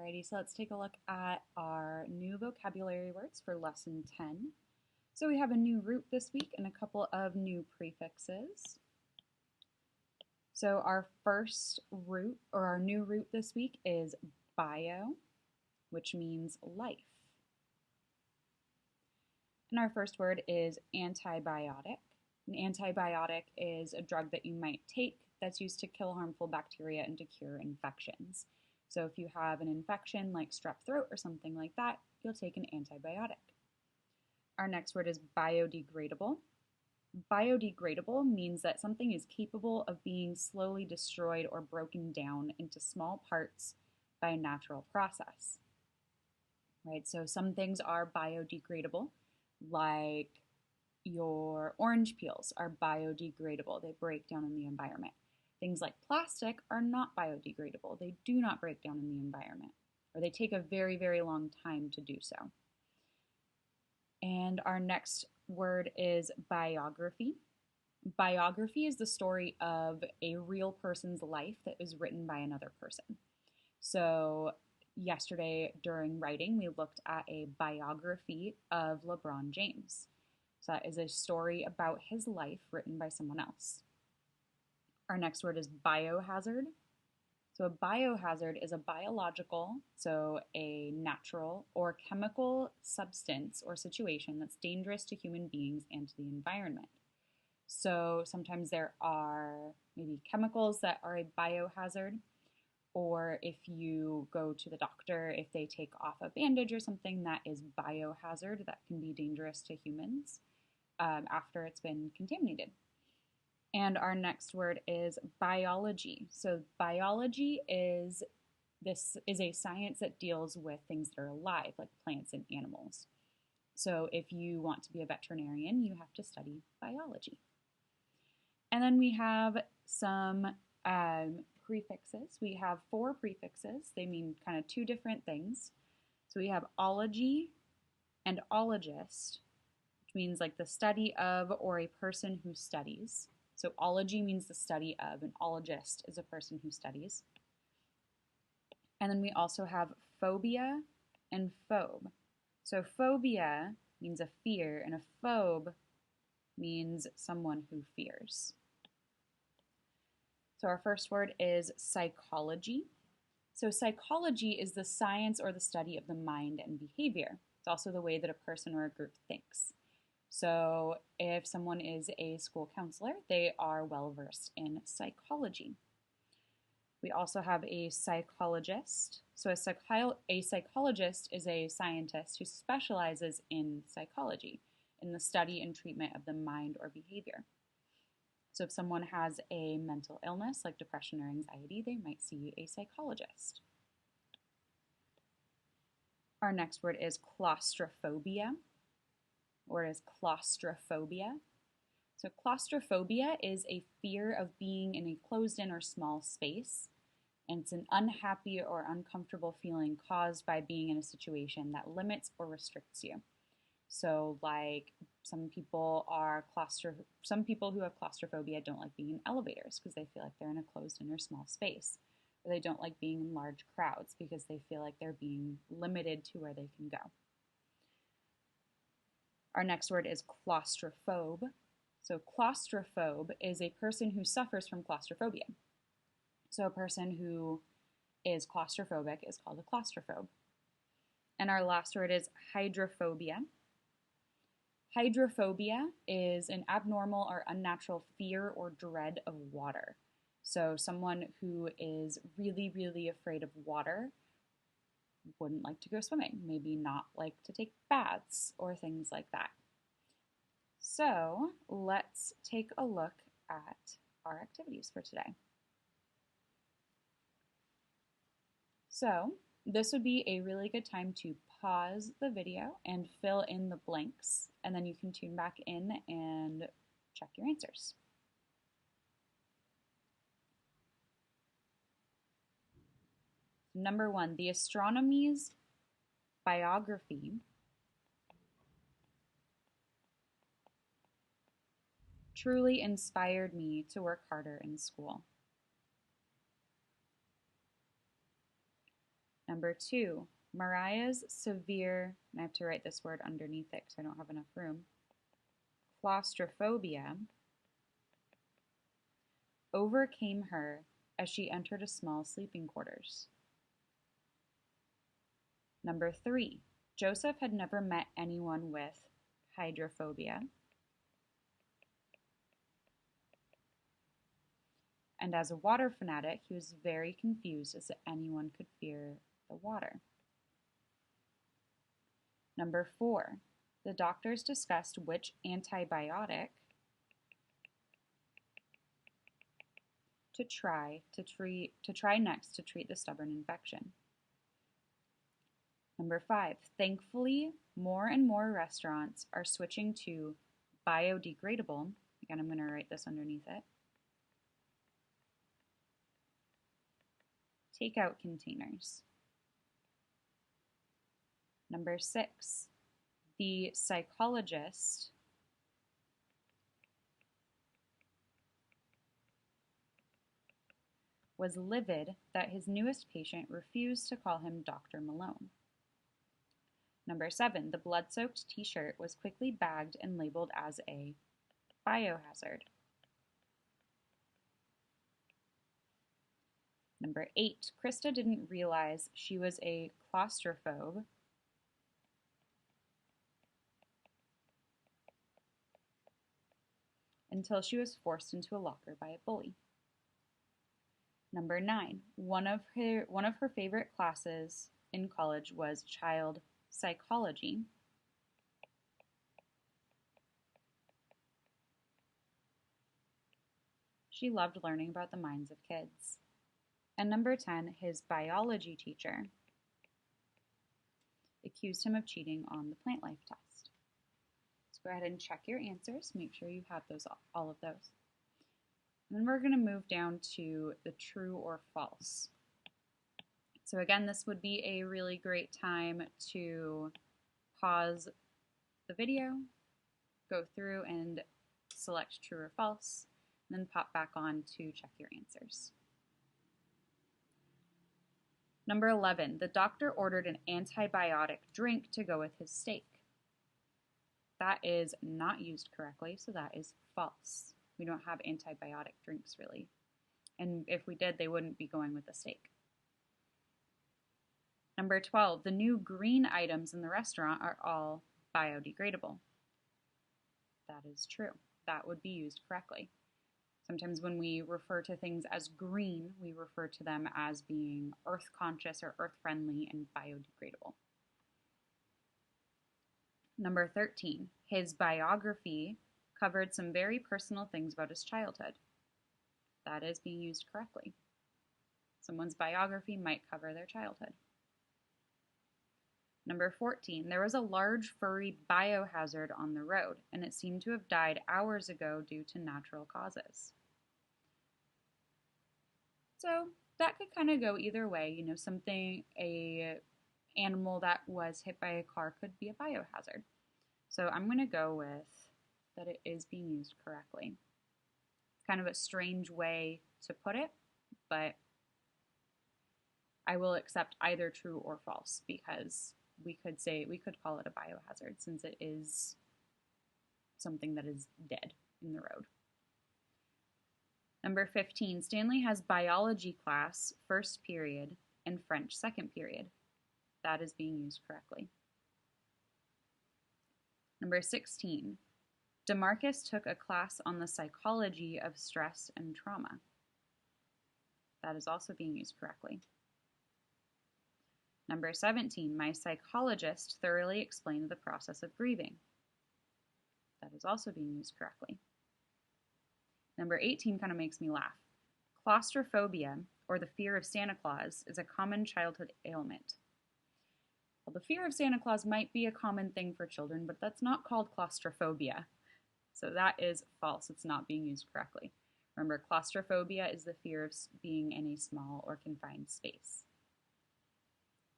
Alrighty, so let's take a look at our new vocabulary words for lesson 10. So we have a new root this week and a couple of new prefixes. So our first root, or our new root this week, is bio, which means life. And our first word is antibiotic. An antibiotic is a drug that you might take that's used to kill harmful bacteria and to cure infections. So if you have an infection like strep throat or something like that, you'll take an antibiotic. Our next word is biodegradable. Biodegradable means that something is capable of being slowly destroyed or broken down into small parts by a natural process. Right? So some things are biodegradable, like your orange peels are biodegradable. They break down in the environment. Things like plastic are not biodegradable. They do not break down in the environment, or they take a very, very long time to do so. And our next word is biography. Biography is the story of a real person's life that is written by another person. So yesterday during writing, we looked at a biography of LeBron James. So that is a story about his life written by someone else. Our next word is biohazard. So a biohazard is a biological, so a natural or chemical substance or situation that's dangerous to human beings and to the environment. So sometimes there are maybe chemicals that are a biohazard, or if you go to the doctor, if they take off a bandage or something, that is biohazard, that can be dangerous to humans after it's been contaminated. And our next word is biology. So biology is a science that deals with things that are alive, like plants and animals. So if you want to be a veterinarian, you have to study biology. And then we have some prefixes. We have 4 prefixes. They mean kind of 2 different things. So we have ology and ologist, which means like the study of or a person who studies. So ology means the study of, and ologist is a person who studies. And then we also have phobia and phobe. So phobia means a fear, and a phobe means someone who fears. So our first word is psychology. So psychology is the science or the study of the mind and behavior. It's also the way that a person or a group thinks. So if someone is a school counselor, they are well versed in psychology. We also have a psychologist. So a psychologist is a scientist who specializes in psychology, in the study and treatment of the mind or behavior. So if someone has a mental illness like depression or anxiety, they might see a psychologist. Our next word is claustrophobia, or is claustrophobia. So claustrophobia is a fear of being in a closed-in or small space, and it's an unhappy or uncomfortable feeling caused by being in a situation that limits or restricts you. So like some people who have claustrophobia don't like being in elevators because they feel like they're in a closed-in or small space. Or they don't like being in large crowds because they feel like they're being limited to where they can go. Our next word is claustrophobe. So claustrophobe is a person who suffers from claustrophobia. So a person who is claustrophobic is called a claustrophobe. And our last word is hydrophobia. Hydrophobia is an abnormal or unnatural fear or dread of water. So someone who is really, really afraid of water wouldn't like to go swimming, maybe not like to take baths or things like that. So let's take a look at our activities for today. So this would be a really good time to pause the video and fill in the blanks, and then you can tune back in and check your answers. Number 1, the astronomy's biography truly inspired me to work harder in school. Number 2, Mariah's severe, and I have to write this word underneath it because I don't have enough room, claustrophobia overcame her as she entered a small sleeping quarters. Number 3, Joseph had never met anyone with hydrophobia, and as a water fanatic, he was very confused as to anyone could fear the water. Number 4, the doctors discussed which antibiotic to try next to treat the stubborn infection. Number 5, thankfully, more and more restaurants are switching to biodegradable, again, I'm going to write this underneath it, takeout containers. Number 6, the psychologist was livid that his newest patient refused to call him Dr. Malone. Number 7, the blood-soaked t-shirt was quickly bagged and labeled as a biohazard. Number 8, Krista didn't realize she was a claustrophobe until she was forced into a locker by a bully. Number 9, one of her favorite classes in college was child psychology. She loved learning about the minds of kids. And number 10, his biology teacher accused him of cheating on the plant life test. So go ahead and check your answers. Make sure you have all of those. And then we're going to move down to the true or false. So again, this would be a really great time to pause the video, go through and select true or false, and then pop back on to check your answers. Number 11, the doctor ordered an antibiotic drink to go with his steak. That is not used correctly, so that is false. We don't have antibiotic drinks really. And if we did, they wouldn't be going with the steak. Number 12, the new green items in the restaurant are all biodegradable. That is true. That would be used correctly. Sometimes when we refer to things as green, we refer to them as being earth conscious or earth friendly and biodegradable. Number 13, his biography covered some very personal things about his childhood. That is being used correctly. Someone's biography might cover their childhood. Number 14, there was a large furry biohazard on the road, and it seemed to have died hours ago due to natural causes. So that could kind of go either way. You know, an animal that was hit by a car could be a biohazard. So I'm going to go with that it is being used correctly. Kind of a strange way to put it, but I will accept either true or false because we could call it a biohazard since it is something that is dead in the road. Number 15, Stanley has biology class first period and French second period. That is being used correctly. Number 16, DeMarcus took a class on the psychology of stress and trauma. That is also being used correctly. Number 17, my psychologist thoroughly explained the process of grieving. That is also being used correctly. Number 18 kind of makes me laugh. Claustrophobia, or the fear of Santa Claus, is a common childhood ailment. Well, the fear of Santa Claus might be a common thing for children, but that's not called claustrophobia. So that is false. It's not being used correctly. Remember, claustrophobia is the fear of being in a small or confined space.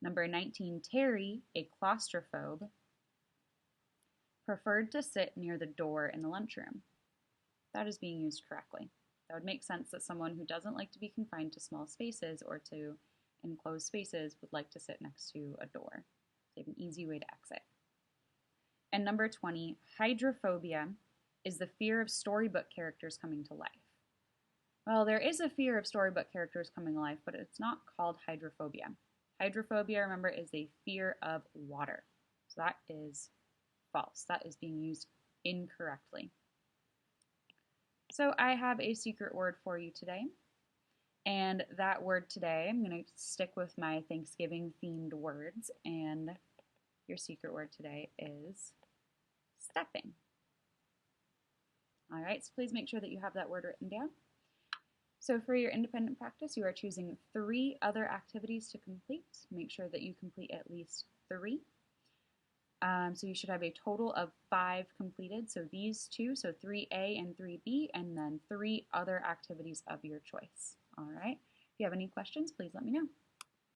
Number 19, Terry, a claustrophobe, preferred to sit near the door in the lunchroom. That is being used correctly. That would make sense that someone who doesn't like to be confined to small spaces or to in closed spaces would like to sit next to a door. They have an easy way to exit. And number 20, hydrophobia is the fear of storybook characters coming to life. Well, there is a fear of storybook characters coming to life, but it's not called hydrophobia. Hydrophobia, remember, is a fear of water. So that is false. That is being used incorrectly. So I have a secret word for you today. And that word today, I'm going to stick with my Thanksgiving themed words. And your secret word today is stuffing. All right, so please make sure that you have that word written down. So for your independent practice, you are choosing 3 other activities to complete. Make sure that you complete at least 3. So you should have a total of 5 completed. So these 2, so 3A and 3B, and then 3 other activities of your choice. All right. If you have any questions, please let me know.